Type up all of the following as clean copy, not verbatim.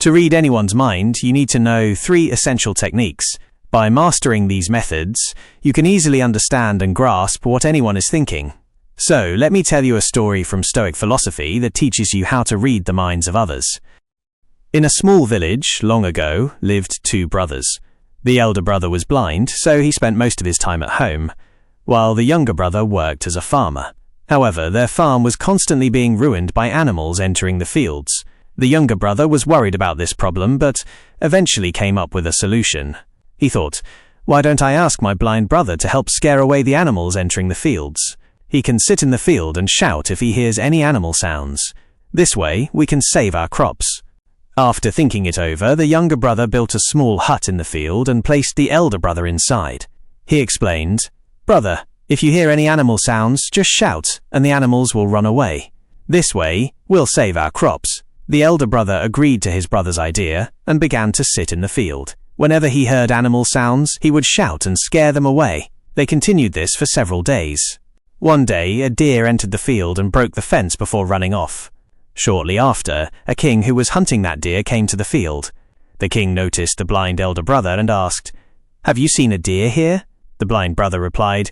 To read anyone's mind, you need to know 3 essential techniques. By mastering these methods, you can easily understand and grasp what anyone is thinking. So, let me tell you a story from Stoic philosophy that teaches you how to read the minds of others. In a small village, long ago, lived 2 brothers. The elder brother was blind, so he spent most of his time at home, while the younger brother worked as a farmer. However, their farm was constantly being ruined by animals entering the fields. The younger brother was worried about this problem, but eventually came up with a solution. He thought, why don't I ask my blind brother to help scare away the animals entering the fields? He can sit in the field and shout if he hears any animal sounds. This way, we can save our crops. After thinking it over, the younger brother built a small hut in the field and placed the elder brother inside. He explained, "Brother, if you hear any animal sounds, just shout, and the animals will run away. This way, we'll save our crops." The elder brother agreed to his brother's idea and began to sit in the field. Whenever he heard animal sounds, he would shout and scare them away. They continued this for several days. One day, a deer entered the field and broke the fence before running off. Shortly after, a king who was hunting that deer came to the field. The king noticed the blind elder brother and asked, "Have you seen a deer here?" The blind brother replied,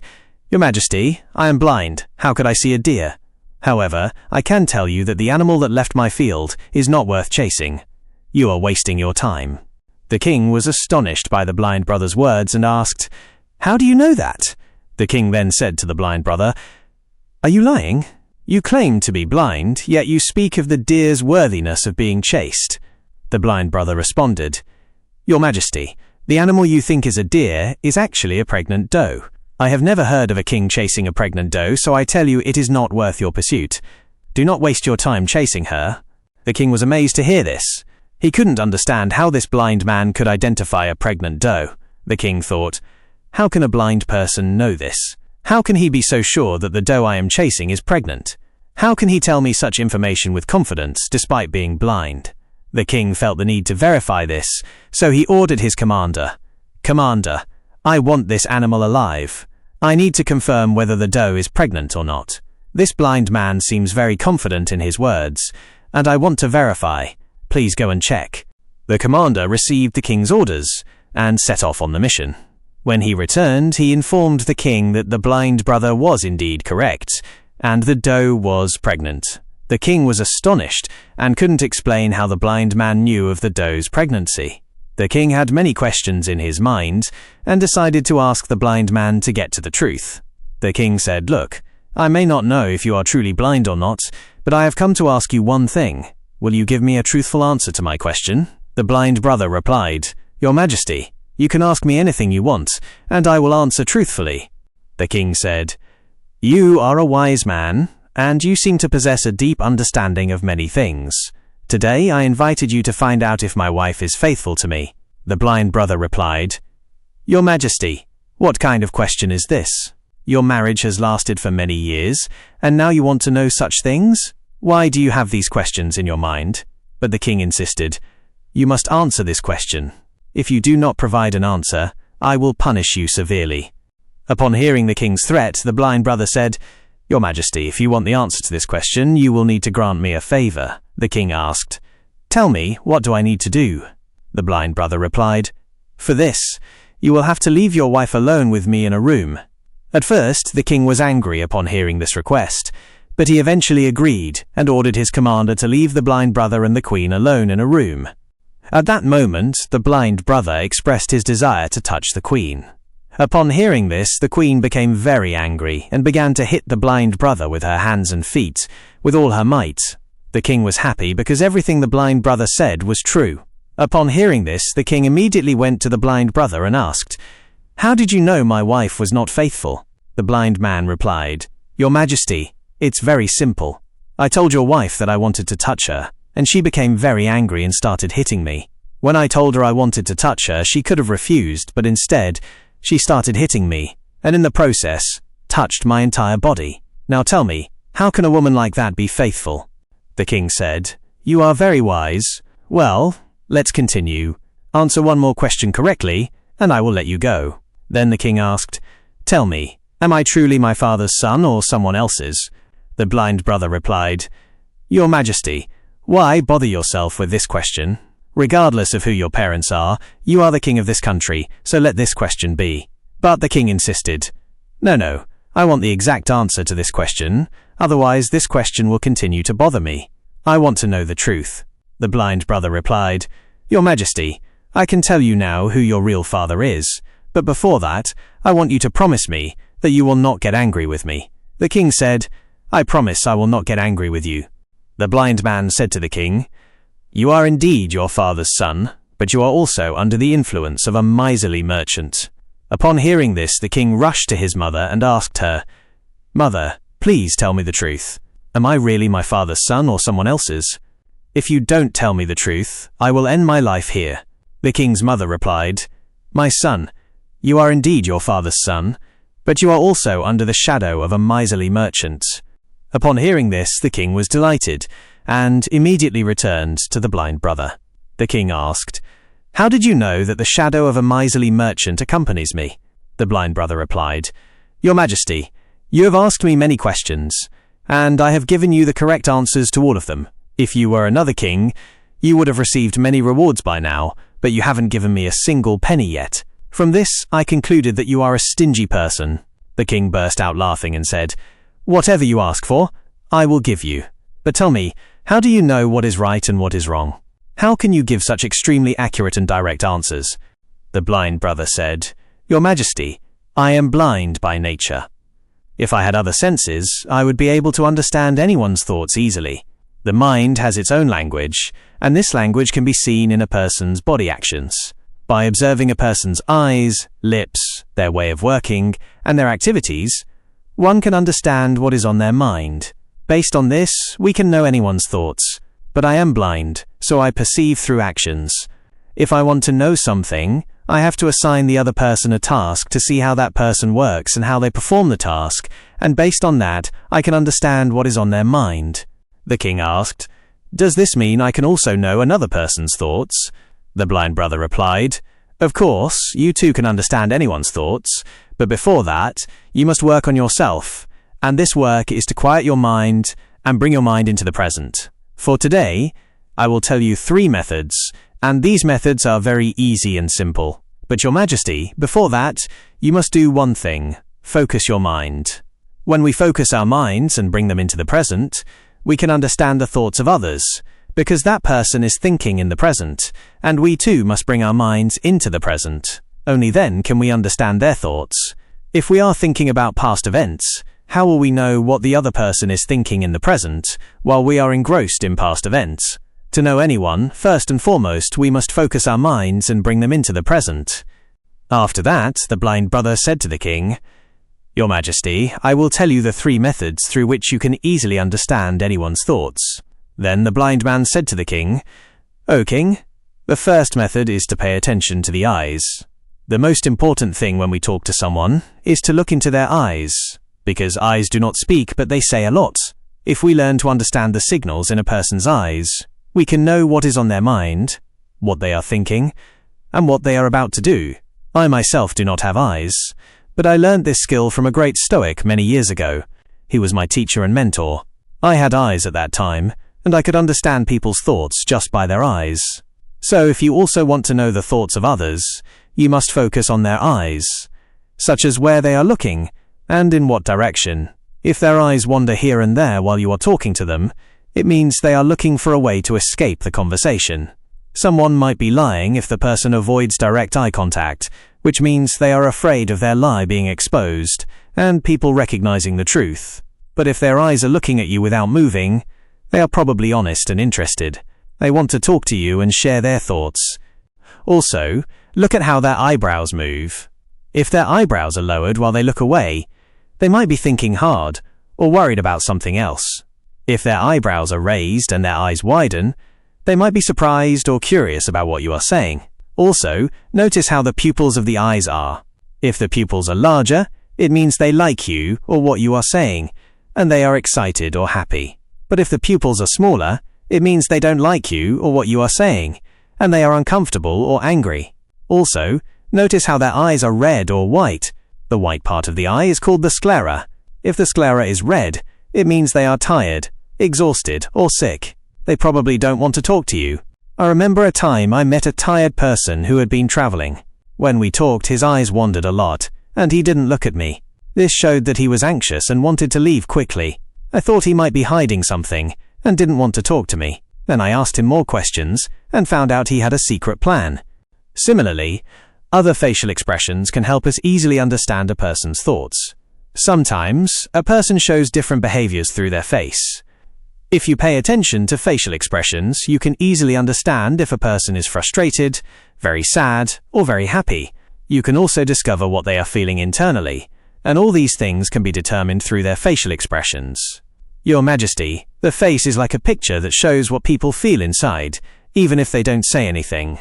"Your Majesty, I am blind. How could I see a deer? However, I can tell you that the animal that left my field is not worth chasing. You are wasting your time." The king was astonished by the blind brother's words and asked, "How do you know that?" The king then said to the blind brother, "Are you lying? You claim to be blind, yet you speak of the deer's worthiness of being chased." The blind brother responded, "Your Majesty, the animal you think is a deer is actually a pregnant doe. I have never heard of a king chasing a pregnant doe, so I tell you it is not worth your pursuit. Do not waste your time chasing her." The king was amazed to hear this. He couldn't understand how this blind man could identify a pregnant doe. The king thought, how can a blind person know this? How can he be so sure that the doe I am chasing is pregnant? How can he tell me such information with confidence despite being blind? The king felt the need to verify this, so he ordered his commander, "Commander, I want this animal alive. I need to confirm whether the doe is pregnant or not. This blind man seems very confident in his words, and I want to verify. Please go and check." The commander received the king's orders and set off on the mission. When he returned, he informed the king that the blind brother was indeed correct, and the doe was pregnant. The king was astonished and couldn't explain how the blind man knew of the doe's pregnancy. The king had many questions in his mind and decided to ask the blind man to get to the truth. The king said, "Look, I may not know if you are truly blind or not, but I have come to ask you one thing. Will you give me a truthful answer to my question?" The blind brother replied, "Your Majesty, you can ask me anything you want, and I will answer truthfully." The king said, "You are a wise man, and you seem to possess a deep understanding of many things. Today I invited you to find out if my wife is faithful to me." The blind brother replied, "Your Majesty, what kind of question is this? Your marriage has lasted for many years, and now you want to know such things? Why do you have these questions in your mind?" But the king insisted, "You must answer this question. If you do not provide an answer, I will punish you severely." Upon hearing the king's threat, the blind brother said, "Your Majesty, if you want the answer to this question, you will need to grant me a favor." The king asked, "Tell me, what do I need to do?" The blind brother replied, "For this, you will have to leave your wife alone with me in a room." At first, the king was angry upon hearing this request, but he eventually agreed and ordered his commander to leave the blind brother and the queen alone in a room. At that moment, the blind brother expressed his desire to touch the queen. Upon hearing this, the queen became very angry and began to hit the blind brother with her hands and feet, with all her might. The king was happy because everything the blind brother said was true. Upon hearing this, the king immediately went to the blind brother and asked, "How did you know my wife was not faithful?" The blind man replied, "Your Majesty, it's very simple. I told your wife that I wanted to touch her, and she became very angry and started hitting me. When I told her I wanted to touch her, she could have refused, but instead, she started hitting me, and in the process, touched my entire body. Now tell me, how can a woman like that be faithful?" The king said, "You are very wise. Well, let's continue. Answer one more question correctly, and I will let you go." Then the king asked, "Tell me, am I truly my father's son or someone else's?" The blind brother replied, "Your Majesty, why bother yourself with this question? Regardless of who your parents are, you are the king of this country, so let this question be." But the king insisted, No, I want the exact answer to this question, otherwise this question will continue to bother me. I want to know the truth." The blind brother replied, "Your Majesty, I can tell you now who your real father is, but before that, I want you to promise me that you will not get angry with me." The king said, "I promise I will not get angry with you." The blind man said to the king, "You are indeed your father's son, but you are also under the influence of a miserly merchant." Upon hearing this, the king rushed to his mother and asked her, "Mother, please tell me the truth. Am I really my father's son or someone else's? If you don't tell me the truth, I will end my life here." The king's mother replied, "My son, you are indeed your father's son, but you are also under the shadow of a miserly merchant." Upon hearing this, the king was delighted and immediately returned to the blind brother. The king asked, "How did you know that the shadow of a miserly merchant accompanies me?" The blind brother replied, "Your Majesty, you have asked me many questions, and I have given you the correct answers to all of them. If you were another king, you would have received many rewards by now, but you haven't given me a single penny yet. From this, I concluded that you are a stingy person." The king burst out laughing and said, "Whatever you ask for, I will give you. But tell me, how do you know what is right and what is wrong? How can you give such extremely accurate and direct answers?" The blind brother said, "Your Majesty, I am blind by nature. If I had other senses, I would be able to understand anyone's thoughts easily. The mind has its own language, and this language can be seen in a person's body actions. By observing a person's eyes, lips, their way of working, and their activities, one can understand what is on their mind. Based on this, we can know anyone's thoughts. But I am blind, so I perceive through actions. If I want to know something, I have to assign the other person a task to see how that person works and how they perform the task, and based on that, I can understand what is on their mind." The king asked, "Does this mean I can also know another person's thoughts?" The blind brother replied, "Of course, you too can understand anyone's thoughts, but before that, you must work on yourself, and this work is to quiet your mind and bring your mind into the present. For today, I will tell you 3 methods, and these methods are very easy and simple. But Your Majesty, before that, you must do one thing: focus your mind. When we focus our minds and bring them into the present, we can understand the thoughts of others, because that person is thinking in the present, and we too must bring our minds into the present. Only then can we understand their thoughts. If we are thinking about past events, how will we know what the other person is thinking in the present, while we are engrossed in past events? To know anyone, first and foremost, we must focus our minds and bring them into the present." After that, the blind brother said to the king, "Your Majesty, I will tell you the 3 methods through which you can easily understand anyone's thoughts." Then the blind man said to the king, "O king, the first method is to pay attention to the eyes. The most important thing when we talk to someone is to look into their eyes, because eyes do not speak but they say a lot. If we learn to understand the signals in a person's eyes, we can know what is on their mind, what they are thinking, and what they are about to do. I myself do not have eyes, but I learned this skill from a great Stoic many years ago. He was my teacher and mentor. I had eyes at that time, and I could understand people's thoughts just by their eyes. So if you also want to know the thoughts of others, you must focus on their eyes, such as where they are looking and in what direction. If their eyes wander here and there while you are talking to them, it means they are looking for a way to escape the conversation. Someone might be lying if the person avoids direct eye contact, which means they are afraid of their lie being exposed and people recognizing the truth. But if their eyes are looking at you without moving, they are probably honest and interested. They want to talk to you and share their thoughts. Also, look at how their eyebrows move. If their eyebrows are lowered while they look away, they might be thinking hard or worried about something else. If their eyebrows are raised and their eyes widen, they might be surprised or curious about what you are saying. Also, notice how the pupils of the eyes are. If the pupils are larger, it means they like you or what you are saying, and they are excited or happy. But if the pupils are smaller, it means they don't like you or what you are saying, and they are uncomfortable or angry. Also, notice how their eyes are red or white. The white part of the eye is called the sclera. If the sclera is red, it means they are tired, exhausted, or sick. They probably don't want to talk to you. I remember a time I met a tired person who had been traveling. When we talked, his eyes wandered a lot, and he didn't look at me. This showed that he was anxious and wanted to leave quickly. I thought he might be hiding something, and didn't want to talk to me. Then I asked him more questions, and found out he had a secret plan. Similarly, other facial expressions can help us easily understand a person's thoughts. Sometimes, a person shows different behaviors through their face. If you pay attention to facial expressions, you can easily understand if a person is frustrated, very sad, or very happy. You can also discover what they are feeling internally, and all these things can be determined through their facial expressions. Your Majesty, the face is like a picture that shows what people feel inside, even if they don't say anything.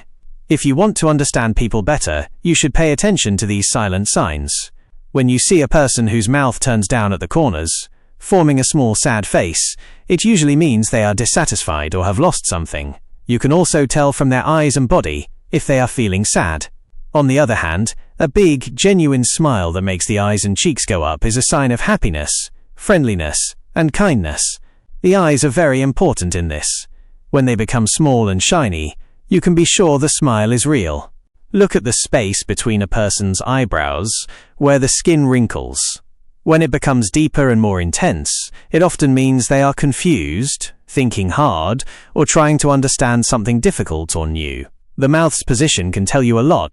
If you want to understand people better, you should pay attention to these silent signs. When you see a person whose mouth turns down at the corners, forming a small sad face, it usually means they are dissatisfied or have lost something. You can also tell from their eyes and body if they are feeling sad. On the other hand, a big, genuine smile that makes the eyes and cheeks go up is a sign of happiness, friendliness, and kindness. The eyes are very important in this. When they become small and shiny, you can be sure the smile is real. Look at the space between a person's eyebrows, where the skin wrinkles. When it becomes deeper and more intense, it often means they are confused, thinking hard, or trying to understand something difficult or new. The mouth's position can tell you a lot.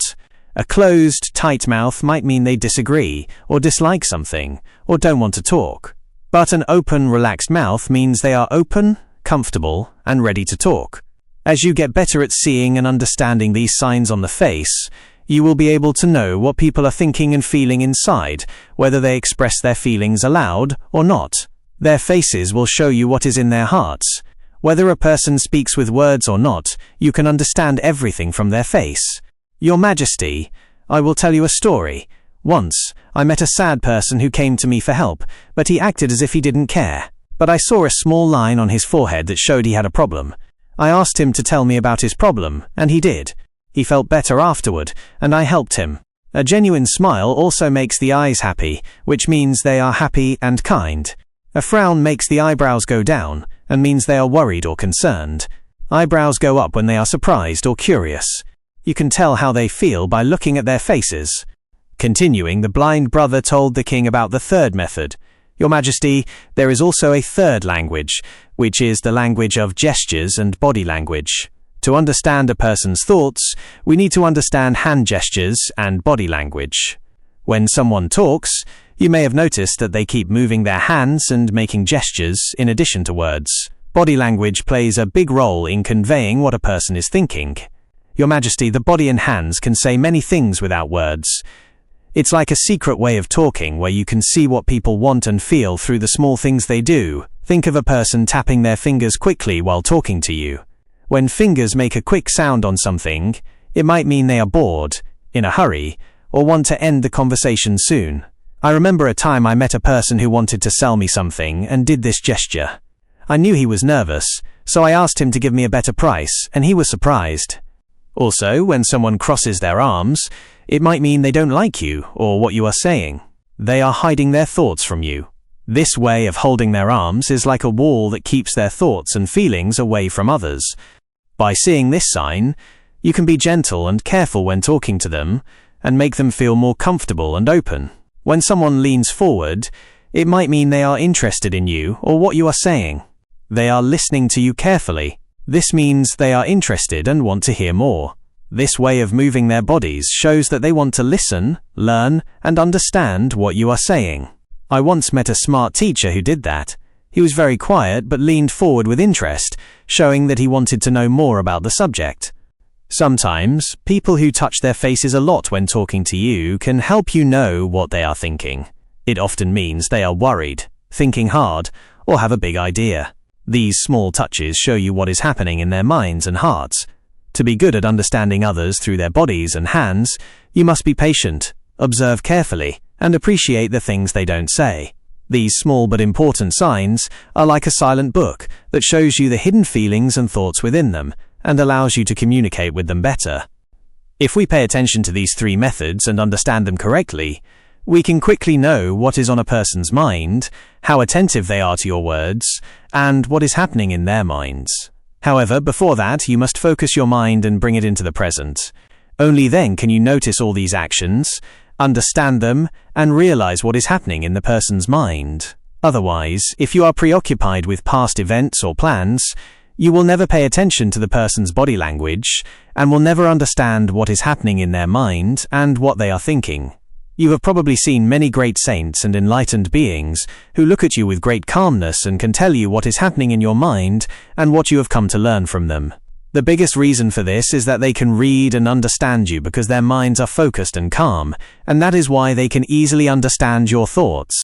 A closed, tight mouth might mean they disagree, or dislike something, or don't want to talk. But an open, relaxed mouth means they are open, comfortable, and ready to talk. As you get better at seeing and understanding these signs on the face, you will be able to know what people are thinking and feeling inside, whether they express their feelings aloud or not. Their faces will show you what is in their hearts. Whether a person speaks with words or not, you can understand everything from their face. Your Majesty, I will tell you a story. Once, I met a sad person who came to me for help, but he acted as if he didn't care. But I saw a small line on his forehead that showed he had a problem. I asked him to tell me about his problem, and he did. He felt better afterward, and I helped him. A genuine smile also makes the eyes happy, which means they are happy and kind. A frown makes the eyebrows go down, and means they are worried or concerned. Eyebrows go up when they are surprised or curious. You can tell how they feel by looking at their faces. Continuing, the blind brother told the king about the third method. Your Majesty, there is also a third language, which is the language of gestures and body language. To understand a person's thoughts, we need to understand hand gestures and body language. When someone talks, you may have noticed that they keep moving their hands and making gestures in addition to words. Body language plays a big role in conveying what a person is thinking. Your Majesty, the body and hands can say many things without words. It's like a secret way of talking where you can see what people want and feel through the small things they do. Think of a person tapping their fingers quickly while talking to you. When fingers make a quick sound on something, it might mean they are bored, in a hurry, or want to end the conversation soon. I remember a time I met a person who wanted to sell me something and did this gesture. I knew he was nervous, so I asked him to give me a better price, and he was surprised. Also, when someone crosses their arms, it might mean they don't like you or what you are saying. They are hiding their thoughts from you. This way of holding their arms is like a wall that keeps their thoughts and feelings away from others. By seeing this sign, you can be gentle and careful when talking to them and make them feel more comfortable and open. When someone leans forward, it might mean they are interested in you or what you are saying. They are listening to you carefully. This means they are interested and want to hear more. This way of moving their bodies shows that they want to listen, learn, and understand what you are saying. I once met a smart teacher who did that. He was very quiet but leaned forward with interest, showing that he wanted to know more about the subject. Sometimes, people who touch their faces a lot when talking to you can help you know what they are thinking. It often means they are worried, thinking hard, or have a big idea. These small touches show you what is happening in their minds and hearts. To be good at understanding others through their bodies and hands, you must be patient, observe carefully, and appreciate the things they don't say. These small but important signs are like a silent book that shows you the hidden feelings and thoughts within them and allows you to communicate with them better. If we pay attention to these 3 methods and understand them correctly, we can quickly know what is on a person's mind, how attentive they are to your words, and what is happening in their minds. However, before that, you must focus your mind and bring it into the present. Only then can you notice all these actions, understand them, and realize what is happening in the person's mind. Otherwise, if you are preoccupied with past events or plans, you will never pay attention to the person's body language and will never understand what is happening in their mind and what they are thinking. You have probably seen many great saints and enlightened beings who look at you with great calmness and can tell you what is happening in your mind and what you have come to learn from them. The biggest reason for this is that they can read and understand you because their minds are focused and calm, and that is why they can easily understand your thoughts.